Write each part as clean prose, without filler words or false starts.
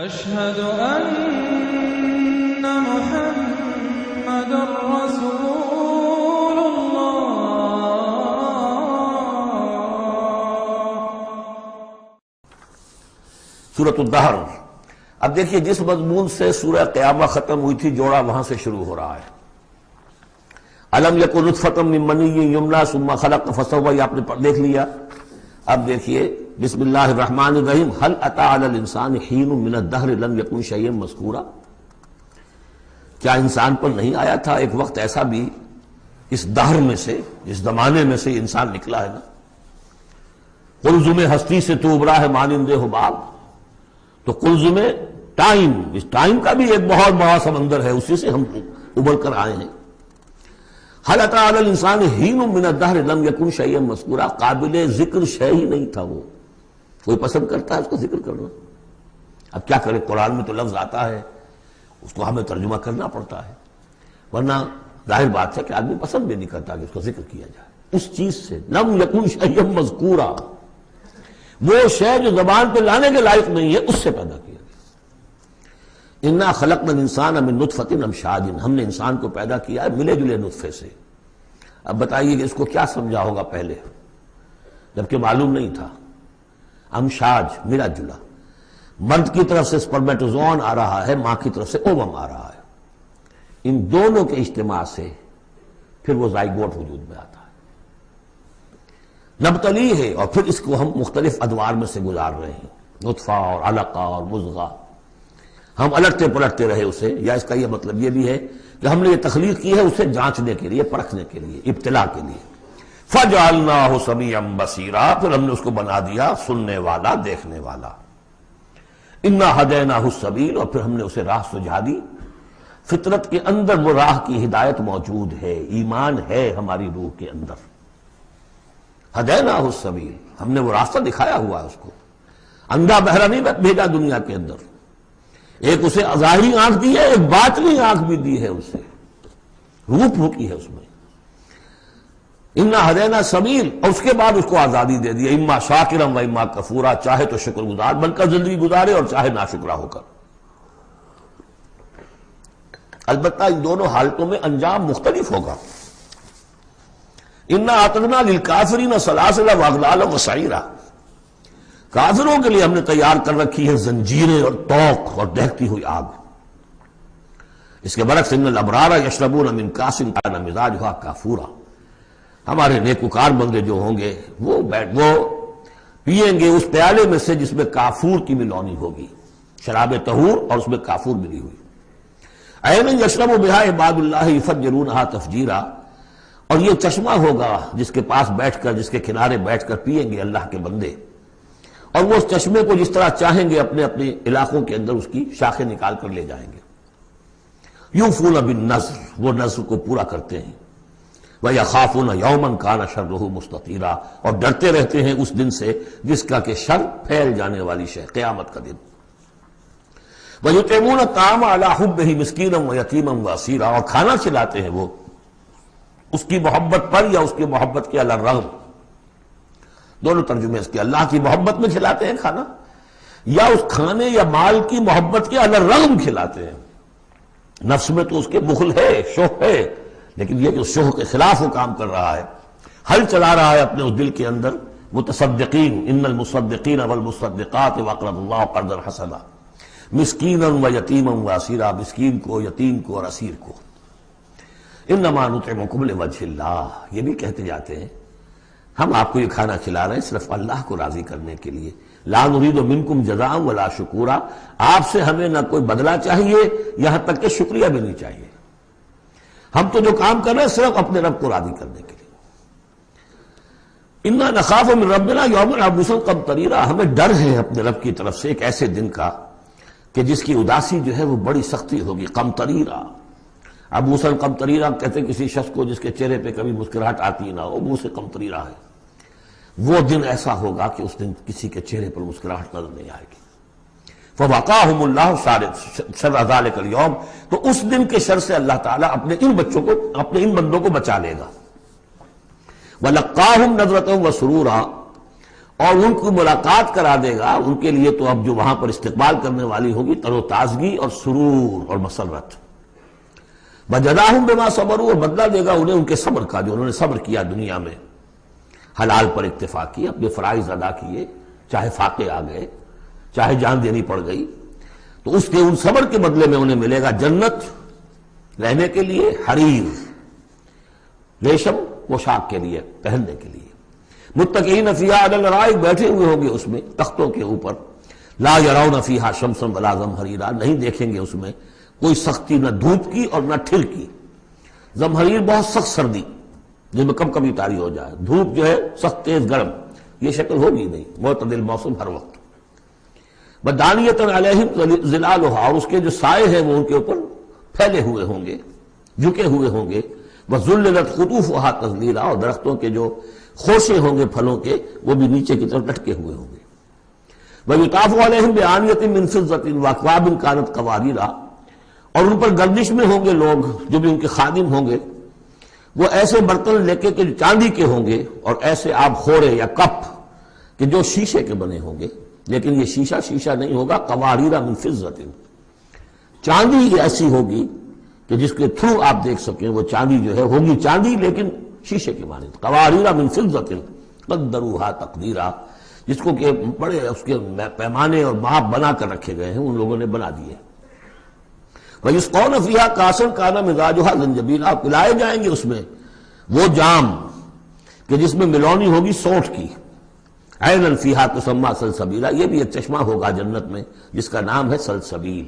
أشهد أن محمد رسول الله. سورۃ الدہر. اب دیکھیے جس مضمون سے سورہ قیامہ ختم ہوئی تھی جوڑا وہاں سے شروع ہو رہا ہے. الم یکن نطفۃ من منی یمنی ثم خلق فسوی، یہ آپ نے دیکھ لیا. اب دیکھیے بسم اللہ الرحمن الرحیم. هل اتى على الانسان حین من الدہر لم یکن شیئا مذکورا، کیا انسان پر نہیں آیا تھا ایک وقت ایسا بھی اس دہر میں سے، اس زمانے میں سے انسان نکلا ہے نا. قلزم ہستی سے تو ابرا ہے مانند حباب، تو قلزم ٹائم، اس ٹائم کا بھی ایک بہت بڑا سمندر ہے، اسی سے ہم ابھر کر آئے ہیں. هل اتى على الانسان حین من الدہر لم یکن شیئا مذکورا، قابل ذکر شے ہی نہیں تھا وہ. کوئی پسند کرتا ہے اس کا ذکر کرنا؟ اب کیا کرے، قرآن میں تو لفظ آتا ہے اس کو ہمیں ترجمہ کرنا پڑتا ہے، ورنہ ظاہر بات ہے کہ آدمی پسند بھی نہیں کرتا کہ اس کا ذکر کیا جائے. اس چیز سے لم یکن شیئا مذکورا، وہ شے جو زبان پہ لانے کے لائق نہیں ہے اس سے پیدا کیا گیا. انا خلقنا الانسان من نطفۃ امشاج، ہم نے انسان کو پیدا کیا ہے ملے جلے نطفے سے. اب بتائیے کہ اس کو کیا سمجھا ہوگا پہلے جبکہ معلوم نہیں تھا. امشاج ملا جلا، مرد کی طرف سے سپرمیٹوزوان آ رہا ہے، ماں کی طرف سے اووم آ رہا ہے. ان دونوں کے اجتماع سے پھر وہ زائگوٹ وجود میں آتا ہے. نبتلی ہے، اور پھر اس کو ہم مختلف ادوار میں سے گزار رہے ہیں، نطفہ اور علقہ اور مضغہ. ہم الٹتے پلٹتے رہے اسے، یا اس کا یہ مطلب یہ بھی ہے کہ ہم نے یہ تخلیق کی ہے اسے جانچنے کے لیے، پرکھنے کے لیے، ابتلا کے لیے. فَجَعَلْنَاهُ سَمِيعًا بَصِيرًا، پھر ہم نے اس کو بنا دیا سننے والا، دیکھنے والا. اِنَّا هَدَيْنَاهُ السَّبِيلَ، اور پھر ہم نے اسے راہ سجھا دی. فطرت کے اندر وہ راہ کی ہدایت موجود ہے، ایمان ہے ہماری روح کے اندر. ہدیناہ السبیل، ہم نے وہ راستہ دکھایا ہوا ہے اس کو. اندھا بہرا نہیں بھیجا دنیا کے اندر، ایک اسے ظاہری آنکھ دی ہے، ایک باطنی آنکھ بھی دی ہے اسے، روح پھونکی ہے اس میں. انا ہدینا السبیل، اور اس کے بعد اس کو آزادی دے دی، اما شاکرا و اما کفورا، چاہے تو شکر گزار بن کر زندگی گزارے اور چاہے ناشکرا ہو کر. البتہ ان دونوں حالتوں میں انجام مختلف ہوگا. انا اعتدنا للکافرین سلاسل واغلالا وسعیرا، کافروں کے لیے ہم نے تیار کر رکھی ہے زنجیریں اور توق اور دہتی ہوئی آگ. اس کے برعکس ان الابرار یشربون من کاس کان مزاجھا کافورا، ہمارے نیکوکار بندے جو ہوں گے وہ پیئیں گے اس پیالے میں سے جس میں کافور کی ملونی ہوگی، شراب طہور اور اس میں کافور ملی ہوئی. عین یشرب بہا عباد اللہ یفجرونہا تفجیرا، اور یہ چشمہ ہوگا جس کے پاس بیٹھ کر، جس کے کنارے بیٹھ کر پیئیں گے اللہ کے بندے، اور وہ اس چشمے کو جس طرح چاہیں گے اپنے اپنے علاقوں کے اندر اس کی شاخیں نکال کر لے جائیں گے. یوفون بالنذر، وہ نذر کو پورا کرتے ہیں. وَيَخَافُونَ يَوْمًا كَانَ شَرُّهُ مُسْتَطِيرًا، اور ڈرتے رہتے ہیں اس دن سے جس کا کہ شر پھیل جانے والی شے، قیامت کا دن. وَيُطْعِمُونَ الطَّعَامَ عَلَىٰ حُبِّهِ مِسْكِينًا وَيَتِيمًا وَأَسِيرًا، اور کھانا کھلاتے ہیں وہ اس کی محبت پر یا اس کی محبت کے علی الرغم. دونوں ترجمے اس کے، اللہ کی محبت میں کھلاتے ہیں کھانا، یا اس کھانے یا مال کی محبت کے علی الرغم کھلاتے ہیں. نفس میں تو اس کے بخل ہے، شوق ہے، لیکن یہ کہ اس شوق کے خلاف وہ کام کر رہا ہے، حل چلا رہا ہے اپنے اس دل کے اندر. متصدقین ان المصدقین والمصدقات وقرضوا اللہ قرضا حسنا مسکینا ویتیما واسیرا، مسکین کو، یتیم کو اور اسیر کو. انما نطعمکم لوجہ اللہ، یہ بھی کہتے جاتے ہیں ہم آپ کو یہ کھانا کھلا رہے ہیں صرف اللہ کو راضی کرنے کے لیے. لا نرید منکم جزاء ولا شکورا، آپ سے ہمیں نہ کوئی بدلہ چاہیے، یہاں تک کہ شکریہ بھی نہیں چاہیے. ہم تو جو کام کر رہے ہیں صرف اپنے رب کو راضی کرنے کے لیے. انا نخاف من ربنا یوما عبوسا قمطریرا، ہمیں ڈر ہے اپنے رب کی طرف سے ایک ایسے دن کا کہ جس کی اداسی جو ہے وہ بڑی سختی ہوگی. قمطریرا، عبوسا قمطریرا کہتے ہیں کسی شخص کو جس کے چہرے پہ کبھی مسکراہٹ آتی نہ ہو، منہ سے قمطریرا ہے. وہ دن ایسا ہوگا کہ اس دن کسی کے چہرے پر مسکراہٹ نظر نہیں آئے گی. فَوَقَاهُمُ اللَّهُ شَرَّ ذَلِكَ الْيَوْمِ، تو اس دن کے شر سے اللہ تعالیٰ اپنے ان بچوں کو، اپنے ان بندوں کو بچا لے گا. وَلَقَّاهُمْ نَضْرَةً وَسُرُورًا، اور ان کو ملاقات کرا دے گا. ان کے لیے تو اب جو وہاں پر استقبال کرنے والی ہوگی تر و تازگی اور سرور اور مسرت. وجزاہم بما صبروا، اور بدلہ دے گا انہیں ان کے صبر کا جو انہوں نے صبر کیا دنیا میں، حلال پر اکتفا کی، اپنے فرائض ادا کیے، چاہے فاقے آ گئے، چاہے جان دینی پڑ گئی، تو اس کے ان صبر کے بدلے میں انہیں ملے گا جنت رہنے کے لیے، حریر ریشم پوشاک کے لیے پہننے کے لیے. متکئین فیہا علی الارائک، بیٹھے ہوئے ہوں گے اس میں تختوں کے اوپر. لا یرون فیہا شمسا ولا زمہریرا، نہیں دیکھیں گے اس میں کوئی سختی نہ دھوپ کی اور نہ ٹھنڈ کی. زمہریر بہت سخت سردی جس میں کم کبھی طاری ہو جائے، دھوپ جو ہے سخت تیز گرم، یہ شکل ہوگی نہیں، معتدل موسم ہر وقت. بدانیۃ علیہم ظلالھا، اور اس کے جو سائے ہیں وہ ان کے اوپر پھیلے ہوئے ہوں گے، جھکے ہوئے ہوں گے. وذللت قطوفھا تذلیلا، اور درختوں کے جو خوشے ہوں گے پھلوں کے وہ بھی نیچے کی طرف لٹکے ہوئے ہوں گے. ویطاف علیہم بآنیۃ من فضۃ واکواب کانت قواریرا، اور ان پر گردش میں ہوں گے لوگ جو بھی ان کے خادم ہوں گے، وہ ایسے برتن لے کے جو چاندی کے ہوں گے، اور ایسے آب خورے یا کپ کہ جو شیشے کے بنے ہوں گے، لیکن یہ شیشہ نہیں ہوگا. قواریرا من فضۃ، چاندی ایسی ہوگی کہ جس کے تھرو آپ دیکھ سکیں وہ چاندی جو ہے ہوگی چاندی لیکن شیشے کے مانند. قواریرا من فضۃ قدروها تقدیرا، جس کو کہ بڑے اس کے پیمانے اور ماپ بنا کر رکھے گئے ہیں، ان لوگوں نے بنا دیے. وَيُسْقَوْنَ فِيهَا كَأْسًا كَانَ مِزَاجُهَا زَنْجَبِيلًا، پلائے جائیں گے اس میں وہ جام کہ جس میں ملونی ہوگی سونٹ کی. عَيْنًا فِيهَا تُسَمَّىٰ سَلْسَبِيلًا، یہ بھی ایک چشمہ ہوگا جنت میں جس کا نام ہے سلسبیل.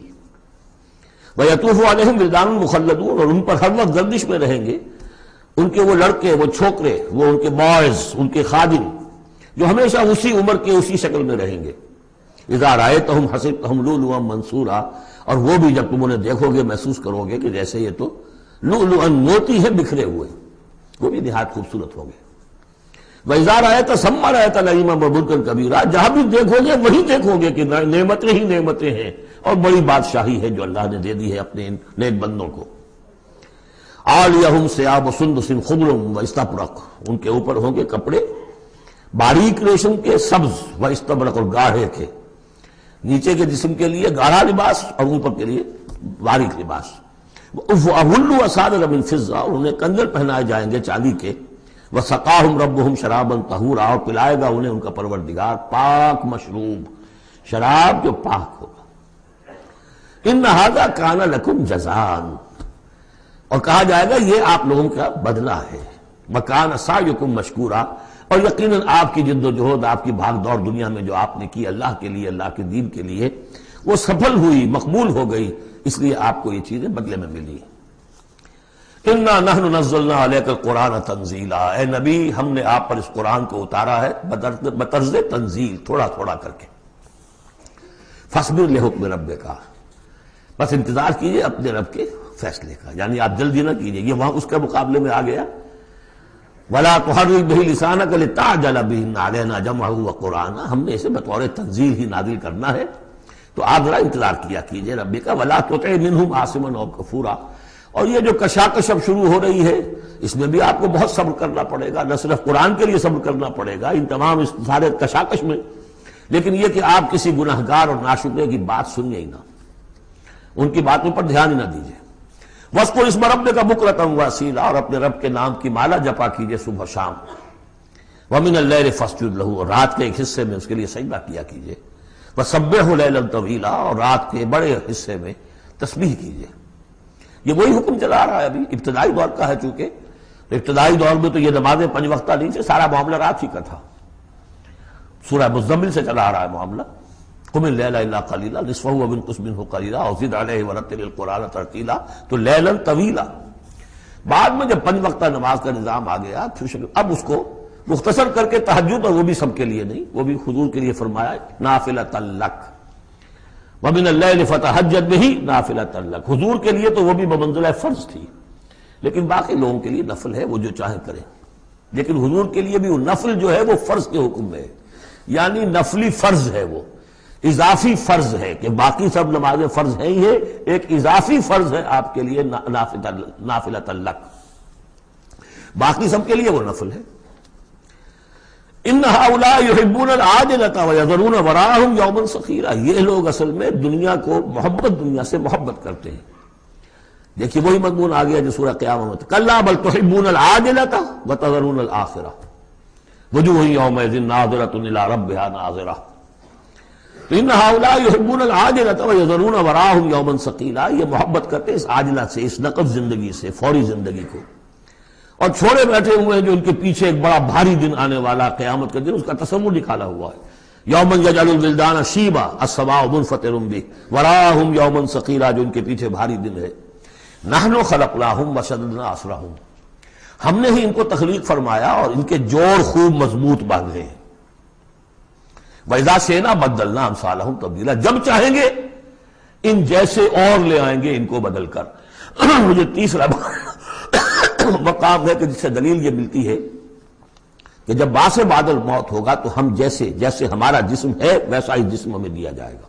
وَيَطُوفُ عَلَيْهِمْ وِلْدَانٌ مُخَلَّدُونَ، اور ان پر ہر وقت گردش میں رہیں گے ان کے وہ لڑکے، وہ چھوکرے، وہ ان کے بوائز، ان کے خادم جو ہمیشہ اسی عمر کے اسی شکل میں رہیں گے. اذا رأیتہم حسبتہم لؤلؤا منثورا، اور وہ بھی جب تم انہیں دیکھو گے محسوس کرو گے کہ جیسے یہ تو لؤلؤا موتی ہے بکھرے ہوئے، وہ بھی نہایت خوبصورت ہوں گے. وَإِذَا رَأَيْتَ ثَمَّ رَأَيْتَ نَعِيمًا وَمُلْكًا كَبِيرًا، جہاں بھی دیکھو گے وہی دیکھو گے کہ نعمتیں ہی نعمتیں ہیں اور بڑی بادشاہی ہے جو اللہ نے دے دی ہے اپنے ان نیک بندوں کو. عَالِيَهُمْ ثِيَابُ سُنْدُسٍ خُضْرٌ وَإِسْتَبْرَقٌ، ان کے اوپر ہوں گے کپڑے باریک ریشم کے، سبز و استبرق، اور گاڑھے کے. نیچے کے جسم کے لیے گاڑھا لباس اور اوپر کے لیے باریک لباس. وَأَحُلُّوا أَسَاوِرَ مِن فِضَّةٍ، اور انہیں کنگن پہنائے جائیں گے چاندی کے. وَسَقَاهُمْ رَبُّهُمْ شَرَابًا طَهُورًا، اور پلائے گا انہیں ان کا پروردگار پاک مشروب، شراب جو پاک ہوگا. إِنَّ هَذَا كَانَ لَكُمْ جَزَاءً، اور کہا جائے گا یہ آپ لوگوں کا بدلہ ہے. وَكَانَ سَعْيُكُمْ مَشْكُورًا، اور یقیناً آپ کی جد و جہد، آپ کی بھاگ دوڑ دنیا میں جو آپ نے کی اللہ کے لیے، اللہ کے دین کے لیے، وہ سفل ہوئی، مقبول ہو گئی، اس لیے آپ کو یہ چیزیں بدلے میں ملی. اِنَّا نَحْنُ نَزَّلْنَا عَلَيْكَ الْقُرْآنَ تَنزِيلًا، اے نبی ہم نے آپ پر اس قرآن کو اتارا ہے بطرز تنزیل، تھوڑا تھوڑا کر کے. فَاصْبِرْ لِحُكْمِ رَبِّكَ، بس انتظار کیجئے اپنے رب کے فیصلے کا، یعنی آپ جلدی نہ کیجئے. یہ وہاں اس کے مقابلے میں آ گیا. وَلَا تُحَرِّكْ بِهِ لِسَانَكَ لِتَعْجَلَ بِهِ إِنَّ عَلَيْنَا جَمْعَهُ وَقُرْآنَهُ، ہم نے اسے بطور تنزیل ہی نازل کرنا ہے، تو آپ ذرا انتظار کیا کیجئے ربی کا. وَلَا تُطِعْ مِنْهُمْ عَاصِمًا أَوْ كَفُورًا، اور یہ جو کشاکش اب شروع ہو رہی ہے اس میں بھی آپ کو بہت صبر کرنا پڑے گا، نہ صرف قرآن کے لیے صبر کرنا پڑے گا ان تمام اس سارے کشاکش میں، لیکن یہ کہ آپ کسی گناہگار اور ناشکرے کی بات سنیے ہی نہ، ان کی باتوں پر دھیان ہی نہ دیجیے. وَاذْكُرِ اسْمَ رَبِّكَ بُكْرَةً وَأَصِيلًا، اور اپنے رب کے نام کی مالا جپا کیجیے صبح شام. وَمِنَ اللَّيْلِ فَاسْجُدْ لَهُ، اور رات کے ایک حصے میں اس کے لیے سجدہ کیا کیجیے. وَسَبِّحْهُ لَيْلًا طَوِيلًا، اور رات کے بڑے حصے میں تسبیح کیجیے. یہ وہی حکم چلا رہا ہے ابھی، ابتدائی دور کا ہے چونکہ، ابتدائی دور میں تو یہ نمازیں 5 وقتہ نہیں تھے، سارا معاملہ رات ہی کا تھا. سورہ مزمل سے چلا آ رہا ہے معاملہ. قم اللیل الا قلیلا نصفہ وانقص منہ قلیلا او زد علیہ ورتل القرآن ترتیلا، تو لیلا طویلا. بعد میں جب 5 وقتہ نماز کا نظام آ گیا پھر اب اس کو مختصر کر کے تہجد، اور وہ بھی سب کے لیے نہیں، وہ بھی حضور کے لیے فرمایا نافلۃ لک ومن اللیل فتہجد بہ نافلۃ لک. حضور کے لیے تو وہ بھی بمنزلہ فرض تھی، لیکن باقی لوگوں کے لیے نفل ہے، وہ جو چاہیں کریں. لیکن حضور کے لیے بھی وہ نفل جو ہے وہ فرض کے حکم میں ہے، یعنی نفلی فرض ہے، وہ اضافی فرض ہے کہ باقی سب نمازیں فرض ہیں ہی ہے، ایک اضافی فرض ہے آپ کے لیے نافلۃ لک، باقی سب کے لیے وہ نفل ہے. ان ہؤلاء یحبون العاجلۃ ویذرون وراءہم یوما ثقیلا، یہ لوگ اصل میں دنیا کو دنیا سے محبت کرتے ہیں۔ دیکھیے وہی مضمون آ گیا جو سورہ قیامہ میں، کلا بل تحبون العاجلۃ وتذرون الآخرہ وجوہ یومئذ ناظرۃ الی ربہا ناظرہ۔ تو ان ہؤلاء یحبون العاجلۃ ویذرون وراءہم یوما ثقیلا، یہ محبت کرتے ہیں اس عاجلہ سے، اس نقد زندگی سے، فوری زندگی کو، اور چھوڑے بیٹھے ہوئے ہیں جو ان کے پیچھے ایک بڑا بھاری دن آنے والا قیامت کا دن، اس کا تصور نکالا ہوا ہے۔ یوما یجعل الولدان شیبا السماء منفطر بہ وراءہم یوما ثقیلا، جو ان کے پیچھے بھاری دن ہے۔ نحن خلقناہم وشددنا اسرہم، ہم نے ہی ان کو تخلیق فرمایا اور ان کے جوڑ خوب مضبوط باندھے ہیں۔ وَإِذَا شِئْنَا بَدَّلْنَا أَمْثَالَهُمْ تَبْدِيلًا، جب چاہیں گے ان جیسے اور لے آئیں گے ان کو بدل کر۔ مجھے تیسرا مقام ہے کہ جس سے دلیل یہ ملتی ہے کہ جب باعث بعد الموت ہوگا تو ہم جیسے ہمارا جسم ہے ویسا ہی جسم ہمیں دیا جائے گا۔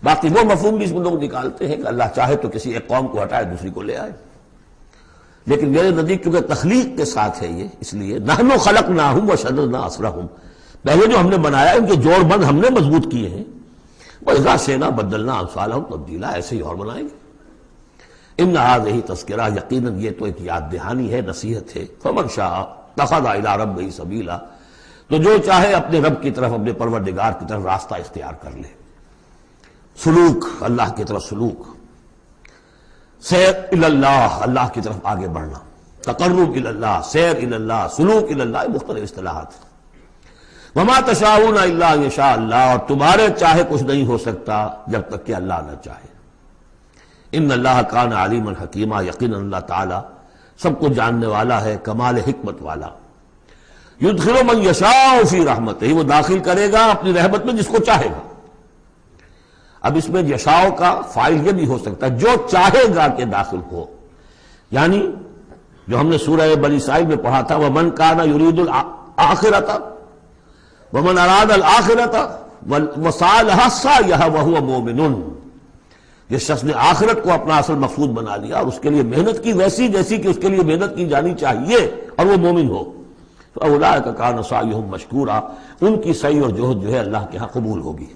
باقی وہ مفہوم بھی اس میں لوگ نکالتے ہیں کہ اللہ چاہے تو کسی ایک قوم کو ہٹائے دوسری کو لے آئے، لیکن میرے نزدیک کیونکہ تخلیق کے ساتھ ہے یہ، اس لیے نحن خلقناہم وشددنا اسرہم، پہلے جو ہم نے بنایا ان کے جوڑ بند ہم نے مضبوط کیے ہیں۔ وَإِذَا شِئْنَا بَدَّلْنَا أَمْثَالَهُمْ تَبْدِيلًا، ایسے ہی اور بنائیں گے۔ ان هذه تذکرہ، یقیناً یہ تو ایک یاد دہانی ہے، نصیحت ہے۔ فمن شاء اتخذ إلى ربه سبیلا، تو جو چاہے اپنے رب کی طرف، اپنے پروردگار کی طرف راستہ اختیار کر لے، سلوک، اللہ کی طرف سلوک، سیر الی اللہ، اللہ کی طرف آگے بڑھنا، تقرب الی اللہ، سیر الی اللہ، سلوک الی اللہ، مختلف اصطلاحات۔ وما تشاءون الا ان یشاء اللہ، اور تمہارے چاہے کچھ نہیں ہو سکتا جب تک کہ اللہ نہ چاہے۔ ان اللہ کان علیما حکیما، یقینا اللہ تعالی سب کو جاننے والا ہے، کمال حکمت والا۔ یدخل من یشاء فی رحمتہ، وہ داخل کرے گا اپنی رحمت میں جس کو چاہے گا۔ اب اس میں یشاء کا فاعل یہ بھی ہو سکتا ہے جو چاہے گا کہ داخل ہو، یعنی جو ہم نے سورہ بنی اسرائیل میں پڑھا تھا، ومن کان یرید الآخرۃ ومن اراد الآخرۃ وسعى لها سعيها وهو مؤمن، جس شخص نے آخرت کو اپنا اصل مقصود بنا لیا اور اس کے لیے محنت کی ویسی جیسی کہ اس کے لیے محنت کی جانی چاہیے اور وہ مومن ہو، فاولئک کان سعیهم مشکورا، ان کی سعی اور جہد جو ہے اللہ کے ہاں قبول ہوگی۔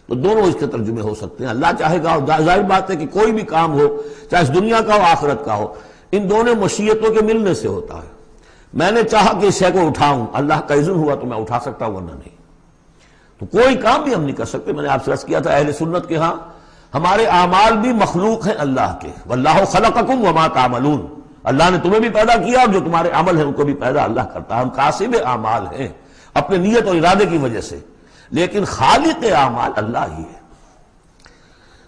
تو دونوں اس کے ترجمے ہو سکتے ہیں، اللہ چاہے گا، اور ظاہر بات ہے کہ کوئی بھی کام ہو چاہے اس دنیا کا ہو آخرت کا ہو، ان دونوں مشیتوں کے ملنے سے ہوتا ہے۔ میں نے چاہا کہ اس شے کو اٹھاؤں، اللہ کا اذن ہوا تو میں اٹھا سکتا ہوں، ورنہ نہیں۔ تو کوئی کام بھی ہم نہیں کر سکتے۔ میں نے آپ سے عرض کیا تھا اہل سنت کے ہاں ہمارے اعمال بھی مخلوق ہیں اللہ کے، واللہ خلقکم وما تعملون، اللہ نے تمہیں بھی پیدا کیا اور جو تمہارے عمل ہیں ان کو بھی پیدا اللہ کرتا ہے۔ ہم کاسب اعمال ہیں اپنے نیت اور ارادے کی وجہ سے، لیکن خالق اعمال اللہ ہی ہے۔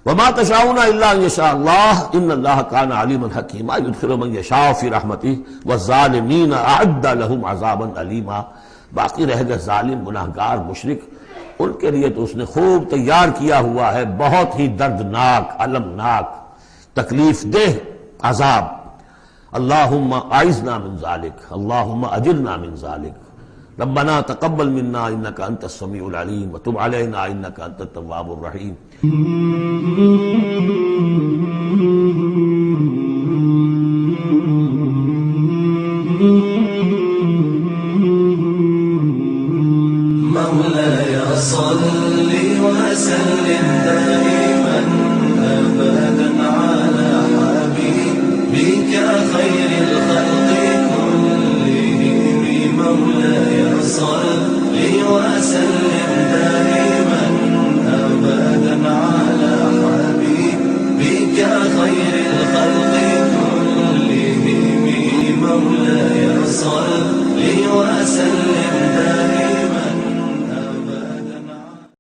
وما تشاءون الا ان یشاء اللہ ان اللہ کان علیما حکیما یدخل من یشاء فی رحمتہ والظالمین اعد لهم عذابا علیما۔ باقی رہ گئے ظالم، گناہگار، مشرک، ان کے لیے تو اس نے خوب تیار کیا ہوا ہے بہت ہی دردناک، المناک، تکلیف دہ عذاب۔ اللہم اعذنا من ذلک، اللہم اجرنا من ذلک، ربنا تقبل منا انک انت السمیع العلیم وتب علینا انک انت التواب الرحیم۔ مولاي صل وسلم دائما أبدا على حبيبك خير الخلق كلهم، مولاي صل وسلم دائما أبدا على حبيبك خير الخلق